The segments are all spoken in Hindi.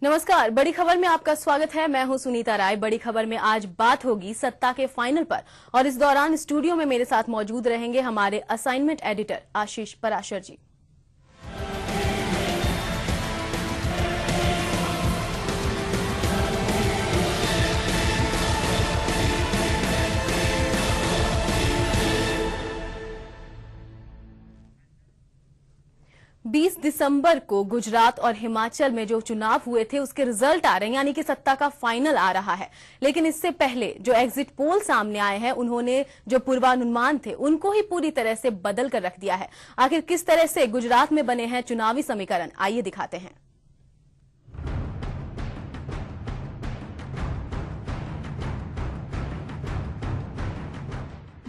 नमस्कार, बड़ी खबर में आपका स्वागत है। मैं हूं सुनीता राय। बड़ी खबर में आज बात होगी सत्ता के फाइनल पर और इस दौरान स्टूडियो में मेरे साथ मौजूद रहेंगे हमारे असाइनमेंट एडिटर आशीष पराशर जी। 20 दिसंबर को गुजरात और हिमाचल में जो चुनाव हुए थे उसके रिजल्ट आ रहे हैं, यानी कि सत्ता का फाइनल आ रहा है। लेकिन इससे पहले जो एग्जिट पोल सामने आए हैं उन्होंने जो पूर्वानुमान थे उनको ही पूरी तरह से बदल कर रख दिया है। आखिर किस तरह से गुजरात में बने हैं चुनावी समीकरण, आइए दिखाते हैं।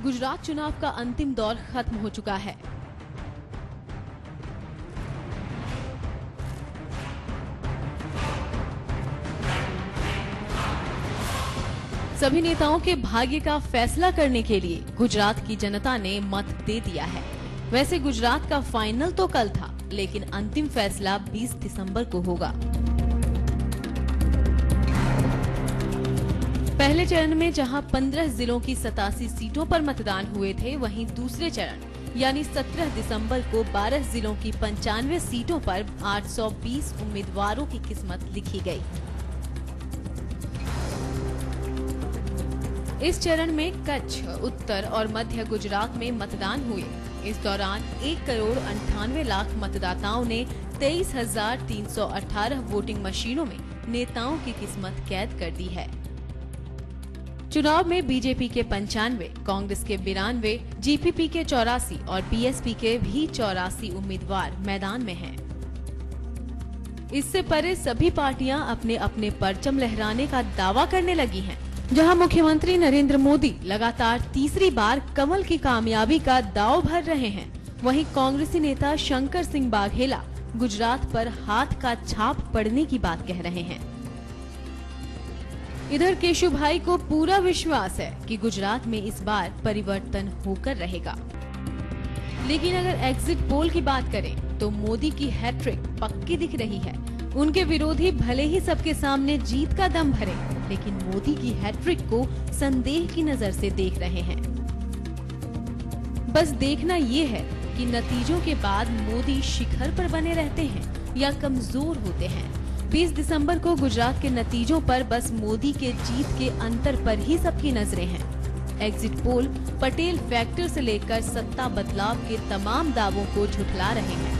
गुजरात चुनाव का अंतिम दौर खत्म हो चुका है। सभी नेताओं के भाग्य का फैसला करने के लिए गुजरात की जनता ने मत दे दिया है। वैसे गुजरात का फाइनल तो कल था, लेकिन अंतिम फैसला 20 दिसंबर को होगा। पहले चरण में जहां 15 जिलों की 87 सीटों पर मतदान हुए थे, वहीं दूसरे चरण यानी 17 दिसंबर को 12 जिलों की 95 सीटों पर 820 उम्मीदवारों की किस्मत लिखी गई। इस चरण में कच्छ, उत्तर और मध्य गुजरात में मतदान हुए। इस दौरान 1,98,00,000 मतदाताओं ने 23,318 वोटिंग मशीनों में नेताओं की किस्मत कैद कर दी है। चुनाव में बीजेपी के 95, कांग्रेस के 92, जीपीपी के 84 और बीएसपी के भी 84 उम्मीदवार मैदान में हैं। इससे परे सभी पार्टियां अपने अपने परचम लहराने का दावा करने लगी हैं। जहां मुख्यमंत्री नरेंद्र मोदी लगातार तीसरी बार कमल की कामयाबी का दांव भर रहे हैं, वहीं कांग्रेसी नेता शंकर सिंह बाघेला गुजरात पर हाथ का छाप पड़ने की बात कह रहे हैं। इधर केशुभाई को पूरा विश्वास है कि गुजरात में इस बार परिवर्तन होकर रहेगा। लेकिन अगर एग्जिट पोल की बात करें तो मोदी की हैट्रिक पक्की दिख रही है। उनके विरोधी भले ही सबके सामने जीत का दम भरे, लेकिन मोदी की हैट्रिक को संदेह की नजर से देख रहे हैं। बस देखना ये है कि नतीजों के बाद मोदी शिखर पर बने रहते हैं या कमजोर होते हैं। 20 दिसंबर को गुजरात के नतीजों पर बस मोदी के जीत के अंतर पर ही सबकी नजरें हैं। एग्जिट पोल पटेल फैक्टर से लेकर सत्ता बदलाव के तमाम दावों को झुठला रहे हैं।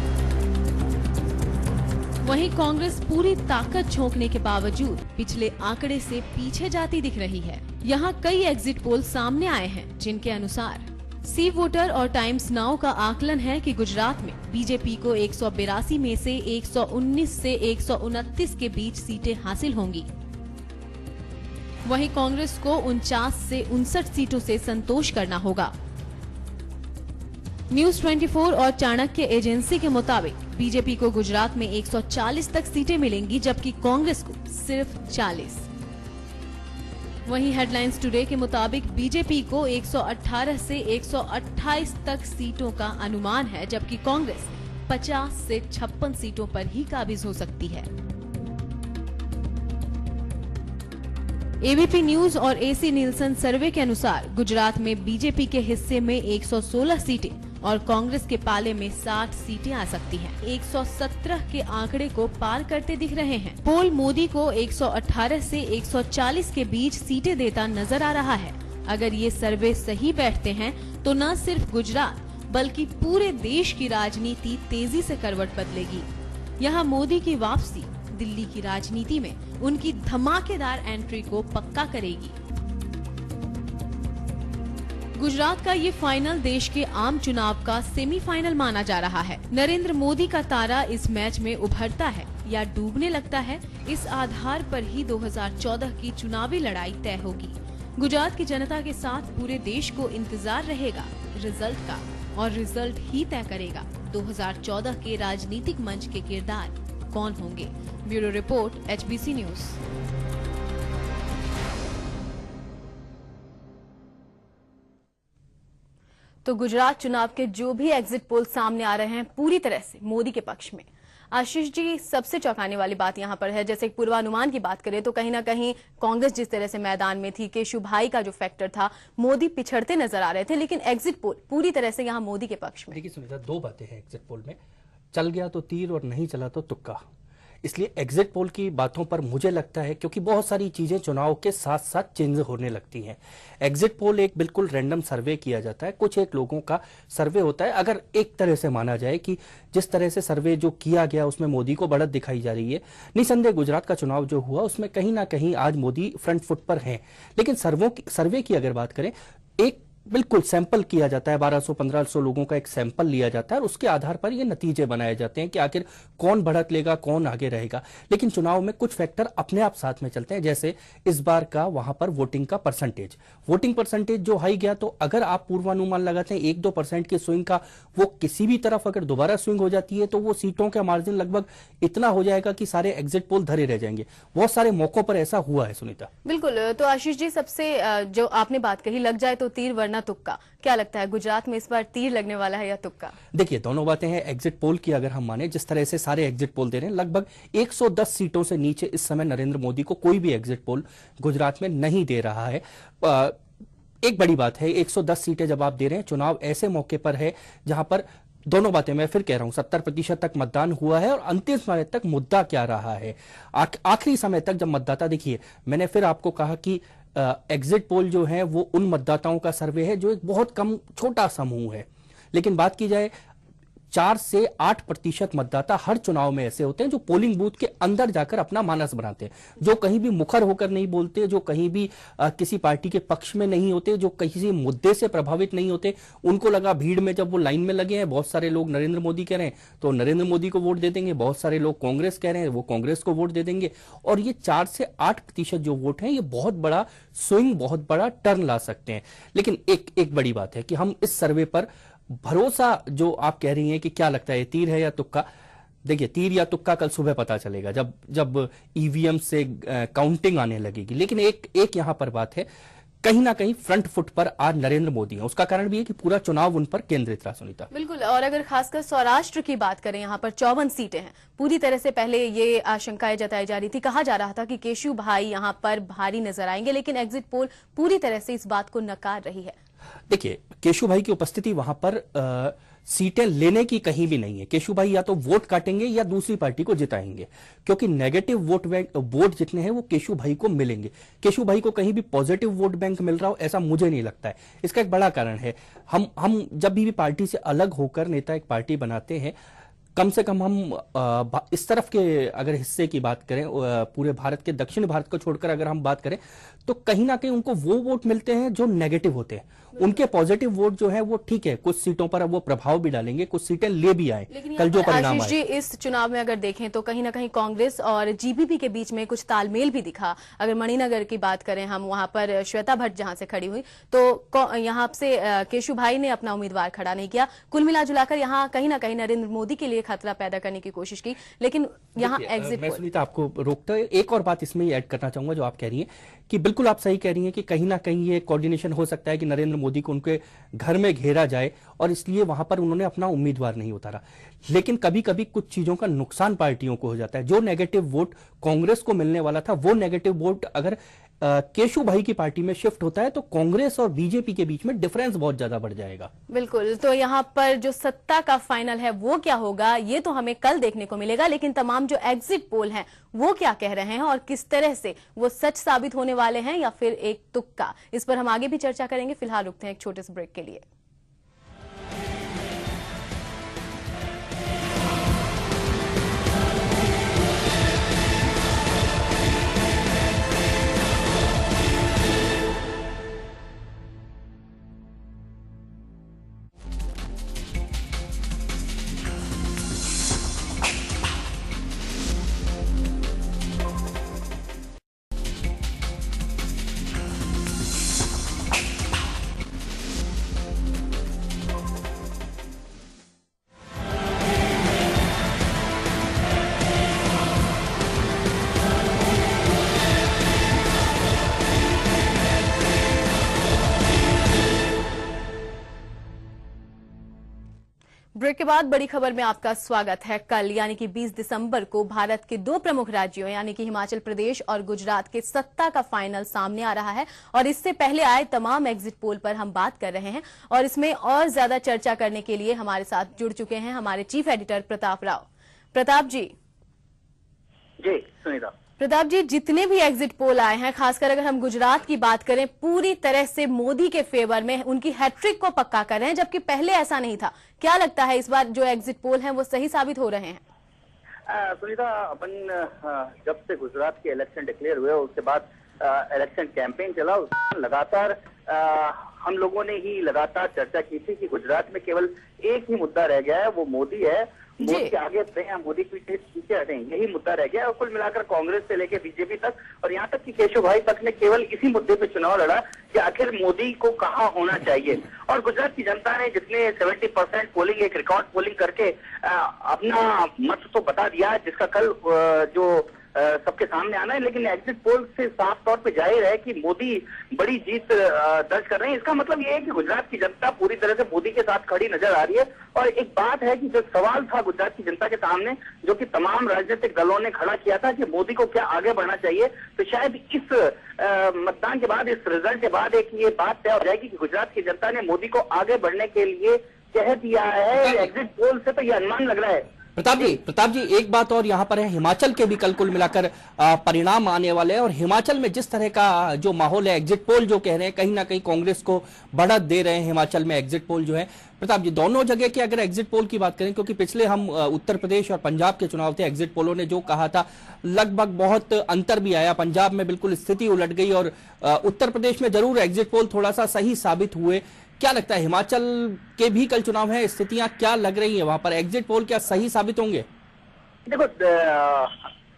वहीं कांग्रेस पूरी ताकत झोंकने के बावजूद पिछले आंकड़े से पीछे जाती दिख रही है। यहां कई एग्जिट पोल सामने आए हैं, जिनके अनुसार सी वोटर और टाइम्स नाउ का आकलन है कि गुजरात में बीजेपी को 182 में से 119 से 129 के बीच सीटें हासिल होंगी। वहीं कांग्रेस को 49 से 59 सीटों से संतोष करना होगा। न्यूज 24 और चाणक्य एजेंसी के मुताबिक बीजेपी को गुजरात में 140 तक सीटें मिलेंगी, जबकि कांग्रेस को सिर्फ 40। वहीं हेडलाइंस टुडे के मुताबिक बीजेपी को 118 से 128 तक सीटों का अनुमान है, जबकि कांग्रेस 50 से 56 सीटों पर ही काबिज हो सकती है। एबीपी न्यूज और एसी नीलसन सर्वे के अनुसार गुजरात में बीजेपी के हिस्से में 116 सीटें और कांग्रेस के पाले में 60 सीटें आ सकती हैं। 117 के आंकड़े को पार करते दिख रहे हैं। पोल मोदी को 118 से 140 के बीच सीटें देता नजर आ रहा है। अगर ये सर्वे सही बैठते हैं तो न सिर्फ गुजरात बल्कि पूरे देश की राजनीति तेजी से करवट बदलेगी। यहाँ मोदी की वापसी दिल्ली की राजनीति में उनकी धमाकेदार एंट्री को पक्का करेगी। गुजरात का ये फाइनल देश के आम चुनाव का सेमीफाइनल माना जा रहा है। नरेंद्र मोदी का तारा इस मैच में उभरता है या डूबने लगता है, इस आधार पर ही 2014 की चुनावी लड़ाई तय होगी। गुजरात की जनता के साथ पूरे देश को इंतजार रहेगा रिजल्ट का, और रिजल्ट ही तय करेगा 2014 के राजनीतिक मंच के किरदार कौन होंगे। Bureau report, HBC news. तो गुजरात चुनाव के जो भी एग्जिट पोल सामने आ रहे हैं पूरी तरह से मोदी के पक्ष में। आशीष जी, सबसे चौंकाने वाली बात यहाँ पर है, जैसे एक पूर्वानुमान की बात करें तो कहीं ना कहीं कांग्रेस जिस तरह से मैदान में थी, केशु भाई का जो फैक्टर था, मोदी पिछड़ते नजर आ रहे थे, लेकिन एग्जिट पोल पूरी तरह से यहाँ मोदी के पक्ष में। देखिए सुनीता, दो बातें हैं एग्जिट पोल में, चल गया तो तीर और नहीं चला तो तुक्का। इसलिए एग्जिट पोल की बातों पर मुझे लगता है, क्योंकि बहुत सारी चीजें चुनाव के साथ साथ चेंज होने लगती हैं। एग्जिट पोल एक बिल्कुल रैंडम सर्वे किया जाता है, कुछ एक लोगों का सर्वे होता है। अगर एक तरह से माना जाए कि जिस तरह से सर्वे जो किया गया उसमें मोदी को बढ़त दिखाई जा रही है, निसंदेह गुजरात का चुनाव जो हुआ उसमें कहीं ना कहीं आज मोदी फ्रंट फुट पर हैं। लेकिन सर्वे की अगर बात करें, एक बिल्कुल सैंपल किया जाता है, 1200-1500 लोगों का एक सैंपल लिया जाता है और उसके आधार पर ये नतीजे बनाए जाते हैं कि आखिर कौन बढ़त लेगा, कौन आगे रहेगा। लेकिन चुनाव में कुछ फैक्टर अपने आप साथ में चलते हैं, जैसे इस बार का वहां पर वोटिंग परसेंटेज जो हाई गया, तो अगर आप पूर्वानुमान लगाते हैं 1-2% की स्विंग का, वो किसी भी तरफ अगर दोबारा स्विंग हो जाती है तो वो सीटों का मार्जिन लगभग इतना हो जाएगा कि सारे एग्जिट पोल धरे रह जाएंगे। बहुत सारे मौकों पर ऐसा हुआ है सुनीता। बिल्कुल। तो आशीष जी, सबसे जो आपने बात कही, लग जाए तो तीर वरना तुक्का, क्या लगता है गुजरात में इस बार तीर लगने वाला है या तुक्का? देखिए, दोनों बातें हैं। एग्जिट पोल की अगर हम माने, जिस तरह से सारे एग्जिट पोल दे रहे हैं, लगभग 110 सीटों से नीचे इस समय नरेंद्र मोदी को कोई भी एग्जिट पोल गुजरात में नहीं दे रहा है। एक बड़ी बात है, 110 सीटें जब आप दे रहे हैं, चुनाव ऐसे मौके पर है जहां पर दोनों बातें, मैं फिर कह रहा हूं, 70% तक मतदान हुआ है और अंतिम समय तक मुद्दा क्या रहा है, आखिरी समय तक जब मतदाता, देखिए मैंने फिर आपको कहा कि एग्जिट पोल जो है वो उन मतदाताओं का सर्वे है जो एक बहुत कम छोटा समूह है। लेकिन बात की जाए, 4 से 8% मतदाता हर चुनाव में ऐसे होते हैं जो पोलिंग बूथ के अंदर जाकर अपना मानस बनाते हैं, जो कहीं भी मुखर होकर नहीं बोलते, जो कहीं भी किसी पार्टी के पक्ष में नहीं होते, जो किसी मुद्दे से प्रभावित नहीं होते। उनको लगा भीड़ में जब वो लाइन में लगे हैं, बहुत सारे लोग नरेंद्र मोदी कह रहे हैं तो नरेंद्र मोदी को वोट दे देंगे, बहुत सारे लोग कांग्रेस कह रहे हैं वो कांग्रेस को वोट दे देंगे। और ये 4 से 8% जो वोट है, ये बहुत बड़ा स्विंग, बहुत बड़ा टर्न ला सकते हैं। लेकिन एक बड़ी बात है कि हम इस सर्वे पर भरोसा, जो आप कह रही हैं कि क्या लगता है तीर है या तुक्का, देखिए तीर या तुक्का कल सुबह पता चलेगा जब ईवीएम से काउंटिंग आने लगेगी। लेकिन एक यहां पर बात है, कहीं ना कहीं फ्रंट फुट पर आज नरेंद्र मोदी है। उसका कारण भी है कि पूरा चुनाव उन पर केंद्रित रहा सुनीता। बिल्कुल। और अगर खासकर सौराष्ट्र की बात करें, यहाँ पर 54 सीटें हैं। पूरी तरह से पहले ये आशंकाएं जताई जा रही थी, कहा जा रहा था कि केशु भाई यहाँ पर भारी नजर आएंगे, लेकिन एग्जिट पोल पूरी तरह से इस बात को नकार रही है। देखिए, केशु भाई की उपस्थिति वहां पर सीटें लेने की कहीं भी नहीं है। केशु भाई या तो वोट काटेंगे या दूसरी पार्टी को जिताएंगे, क्योंकि नेगेटिव वोट जितने हैं वो केशु भाई को मिलेंगे। केशु भाई को कहीं भी पॉजिटिव वोट बैंक मिल रहा हो ऐसा मुझे नहीं लगता है। इसका एक बड़ा कारण है, हम जब भी पार्टी से अलग होकर नेता एक पार्टी बनाते हैं, कम से कम हम इस तरफ के अगर हिस्से की बात करें, पूरे भारत के दक्षिण भारत को छोड़कर अगर हम बात करें, तो कहीं ना कहीं उनको वो वोट मिलते हैं जो नेगेटिव होते हैं। उनके पॉजिटिव वोट जो है वो ठीक है, कुछ सीटों पर वो प्रभाव भी डालेंगे, कुछ सीटें ले भी आए। कल जो परिणाम आए, इस चुनाव में अगर देखें तो कहीं ना कहीं कांग्रेस और जीबीपी के बीच में कुछ तालमेल भी दिखा। अगर मणिनगर की बात करें हम, वहां पर श्वेता भट्ट जहां से खड़ी हुई, तो यहाँ से केशु भाई ने अपना उम्मीदवार खड़ा नहीं किया। कुल मिला जुलाकर यहाँ कहीं ना कहीं नरेंद्र मोदी के लिए खतरा पैदा करने की कोशिश की। लेकिन यहाँ एग्जिट, मैं सुनीता आपको रोकता है, एक और बात इसमें ऐड करना चाहूंगा जो आप कह रही हैं कि बिल्कुल आप सही कह रही हैं कि कहीं ना कहीं ये कोऑर्डिनेशन हो सकता है कि नरेंद्र मोदी को उनके घर में घेरा जाए और इसलिए वहां पर उन्होंने अपना उम्मीदवार नहीं उतारा। लेकिन कभी कभी कुछ चीजों का नुकसान पार्टियों को हो जाता है। जो नेगेटिव वोट कांग्रेस को मिलने वाला था, वो नेगेटिव वोट अगर केशु भाई की पार्टी में शिफ्ट होता है तो कांग्रेस और बीजेपी के बीच में डिफरेंस बहुत ज्यादा बढ़ जाएगा। बिल्कुल। तो यहाँ पर जो सत्ता का फाइनल है वो क्या होगा, ये तो हमें कल देखने को मिलेगा। लेकिन तमाम जो एग्जिट पोल हैं वो क्या कह रहे हैं और किस तरह से वो सच साबित होने वाले हैं या फिर एक तुक्का, इस पर हम आगे भी चर्चा करेंगे। फिलहाल रुकते हैं एक छोटे से ब्रेक के लिए। ब्रेक के बाद बड़ी खबर में आपका स्वागत है। कल यानी कि 20 दिसंबर को भारत के दो प्रमुख राज्यों यानी कि हिमाचल प्रदेश और गुजरात के सत्ता का फाइनल सामने आ रहा है और इससे पहले आए तमाम एग्जिट पोल पर हम बात कर रहे हैं और इसमें और ज्यादा चर्चा करने के लिए हमारे साथ जुड़ चुके हैं हमारे चीफ एडिटर प्रताप राव। प्रताप जी। जी सुनीता। प्रताप जी, जितने भी एग्जिट पोल आए हैं, खासकर अगर हम गुजरात की बात करें, पूरी तरह से मोदी के फेवर में उनकी हैट्रिक को पक्का कर रहे हैं, जबकि पहले ऐसा नहीं था। क्या लगता है इस बार जो एग्जिट पोल हैं वो सही साबित हो रहे हैं? सुनीता, अपन जब से गुजरात के इलेक्शन डिक्लेयर हुए उसके बाद इलेक्शन कैंपेन चला, लगातार हम लोगों ने ही लगातार चर्चा की थी कि गुजरात में केवल एक ही मुद्दा रह गया है, वो मोदी है। मोदी के आगे बढ़े हैं, मोदी पीछे हटे, यही मुद्दा रह गया है। और कुल मिलाकर कांग्रेस से लेकर बीजेपी तक और यहाँ तक कि केशव भाई तक ने केवल इसी मुद्दे पे चुनाव लड़ा कि आखिर मोदी को कहाँ होना चाहिए। और गुजरात की जनता ने जितने 70% पोलिंग, एक रिकॉर्ड पोलिंग करके अपना मत तो बता दिया, जिसका कल जो सबके सामने आना है। लेकिन एग्जिट पोल से साफ तौर पे जाहिर है कि मोदी बड़ी जीत दर्ज कर रहे हैं। इसका मतलब ये है कि गुजरात की जनता पूरी तरह से मोदी के साथ खड़ी नजर आ रही है। और एक बात है कि जो सवाल था गुजरात की जनता के सामने, जो कि तमाम राजनीतिक दलों ने खड़ा किया था कि मोदी को क्या आगे बढ़ना चाहिए, तो शायद इस मतदान के बाद, इस रिजल्ट के बाद एक ये बात तय हो जाएगी कि गुजरात की जनता ने मोदी को आगे बढ़ने के लिए कह दिया है। एग्जिट पोल से तो ये अनुमान लग रहा है। प्रताप जी एक बात और यहाँ पर है, हिमाचल के भी कल कुल मिलाकर परिणाम आने वाले हैं और हिमाचल में जिस तरह का जो माहौल है, एग्जिट पोल जो कह रहे हैं कहीं ना कहीं कांग्रेस को बढ़त दे रहे हैं हिमाचल में एग्जिट पोल जो है। प्रताप जी, दोनों जगह के अगर एग्जिट पोल की बात करें, क्योंकि पिछले हम उत्तर प्रदेश और पंजाब के चुनाव थे, एग्जिट पोलों ने जो कहा था लगभग बहुत अंतर भी आया। पंजाब में बिल्कुल स्थिति उलट गई और उत्तर प्रदेश में जरूर एग्जिट पोल थोड़ा सा सही साबित हुए। क्या लगता है हिमाचल के भी कल चुनाव है, स्थितियां क्या लग रही हैं वहां पर, एग्जिट पोल क्या सही साबित होंगे? देखो,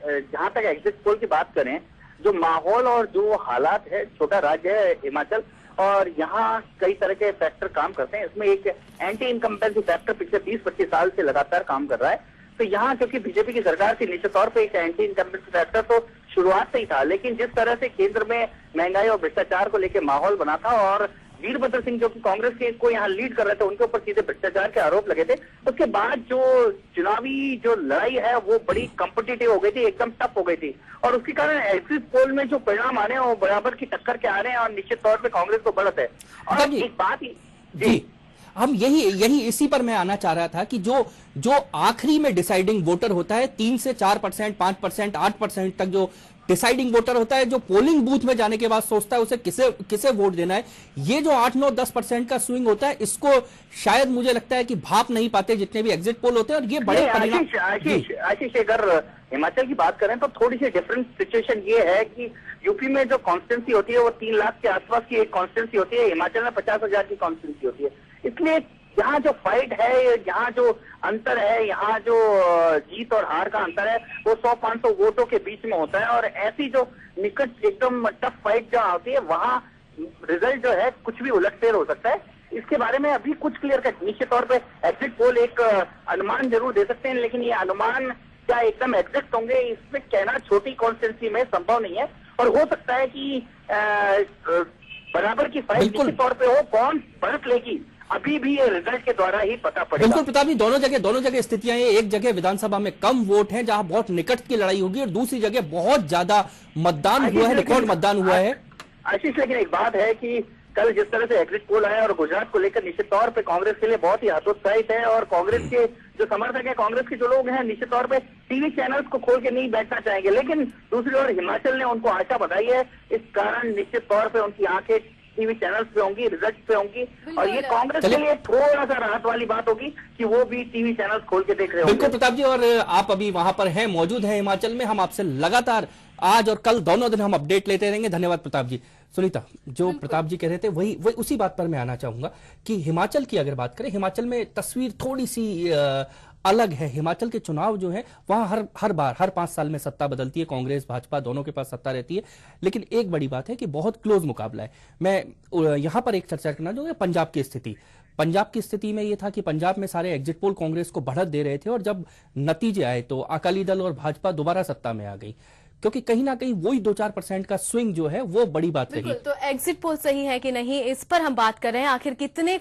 जहां तक एग्जिट पोल की बात करें, जो माहौल और जो हालात है, छोटा राज्य है हिमाचल और यहाँ कई तरह के फैक्टर काम करते हैं। इसमें एक एंटी इनकम्बेंसी फैक्टर पिछले 20-25 साल से लगातार काम कर रहा है। तो यहाँ क्योंकि बीजेपी की सरकार थी, निश्चित तौर पे एक एंटी इनकम्बेंसी फैक्टर तो शुरुआत से ही था। लेकिन जिस तरह से केंद्र में महंगाई और भ्रष्टाचार को लेकर माहौल बना था और वीरभद्र सिंह जो कि कांग्रेस के को यहाँ लीड कर रहे थे, उनके ऊपर सीधे भ्रष्टाचार के आरोप लगे थे, उसके बाद जो चुनावी जो लड़ाई है वो बड़ी कॉम्पिटिटिव हो गई थी, एकदम टफ हो गई थी। और उसके कारण एग्जिट पोल में जो परिणाम आ रहे हैं वो बराबर की टक्कर के आ रहे हैं और निश्चित तौर पे कांग्रेस को बढ़त है। और एक बात जी हम यही इसी पर मैं आना चाह रहा था कि जो आखिरी में डिसाइडिंग वोटर होता है, 3 से 4%, 5%, 8% तक जो डिसाइडिंग वोटर होता है, जो पोलिंग बूथ में जाने के बाद सोचता है उसे किसे वोट देना है, ये जो 8-9-10% का स्विंग होता है, इसको शायद मुझे लगता है कि भाप नहीं पाते जितने भी एग्जिट पोल होते हैं। और ये बड़े आशीष, अगर हिमाचल की बात करें तो थोड़ी सी डिफरेंट सिचुएशन ये है कि यूपी में जो कॉन्स्टिट्यूंसी होती है वो 3 लाख के आसपास की एक कॉन्स्टिट्यूंसी होती है, हिमाचल में 50,000 की कॉन्स्टिट्यूंसी होती है। इसलिए यहाँ जो फाइट है, यहाँ जो अंतर है, यहाँ जो जीत और हार का अंतर है वो 100-500 वोटों के बीच में होता है। और ऐसी जो निकट एकदम टफ फाइट जहाँ होती है वहाँ रिजल्ट जो है कुछ भी उलटफेर हो सकता है। इसके बारे में अभी कुछ क्लियर कट, निश्चित तौर पे एग्जिट पोल एक अनुमान जरूर दे सकते हैं, लेकिन ये अनुमान क्या एकदम एग्जैक्ट होंगे इसमें कहना छोटी कॉन्स्टिट्यूंसी में संभव नहीं है। और हो सकता है कि बराबर की फाइट निश्चित तौर पे हो, कौन बढ़त लेगी अभी भी ये रिजल्ट के द्वारा ही पता पड़ेगा। बिल्कुल प्रताप जी, दोनों जगह स्थितियां हैं। एक जगह विधानसभा में कम वोट हैं जहां बहुत निकट की लड़ाई होगी और दूसरी जगह बहुत ज्यादा मतदान हुआ है, रिकॉर्ड मतदान हुआ है। आशीष, लेकिन एक बात है कि कल जिस तरह से एग्जिट पोल आया और गुजरात को लेकर निश्चित तौर पे कांग्रेस के लिए बहुत ही हतोत्साहित है। और कांग्रेस के जो समर्थक है, कांग्रेस के जो लोग हैं, निश्चित तौर पे टीवी चैनल्स को खोल के नहीं बैठना चाहेंगे। लेकिन दूसरी ओर हिमाचल ने उनको आशा बताई है, इस कारण निश्चित तौर पे उनकी आंखें टीवी चैनल्स पे होंगी, रिजल्ट पे होंगी। और ये कांग्रेस के लिए थोड़ा सा राहत वाली बात होगी कि वो भी टीवी चैनल्स खोल के देख रहे होंगे। बिल्कुल प्रताप जी, और आप अभी वहां पर हैं, मौजूद हैं हिमाचल में। हम आपसे लगातार आज और कल दोनों दिन हम अपडेट लेते रहेंगे। धन्यवाद प्रताप जी। सुनीता, जो प्रताप जी कह रहे थे वही उसी बात पर मैं आना चाहूंगा कि हिमाचल की अगर बात करें, हिमाचल में तस्वीर थोड़ी सी अलग है। हिमाचल के चुनाव जो है वहां हर 5 साल में सत्ता बदलती है, कांग्रेस भाजपा दोनों के पास सत्ता रहती है। लेकिन एक बड़ी बात है कि बहुत क्लोज मुकाबला है। मैं यहां पर एक चर्चा करना चाहूंगा पंजाब की स्थिति। पंजाब की स्थिति में यह था कि पंजाब में सारे एग्जिट पोल कांग्रेस को बढ़त दे रहे थे और जब नतीजे आए तो अकाली दल और भाजपा दोबारा सत्ता में आ गई, क्योंकि कहीं ना कहीं वही 2-4% का स्विंग जो है वो बड़ी बात रही। तो एग्जिट पोल सही है कि नहीं, इस पर हम बात कर रहे हैं। आखिर कितने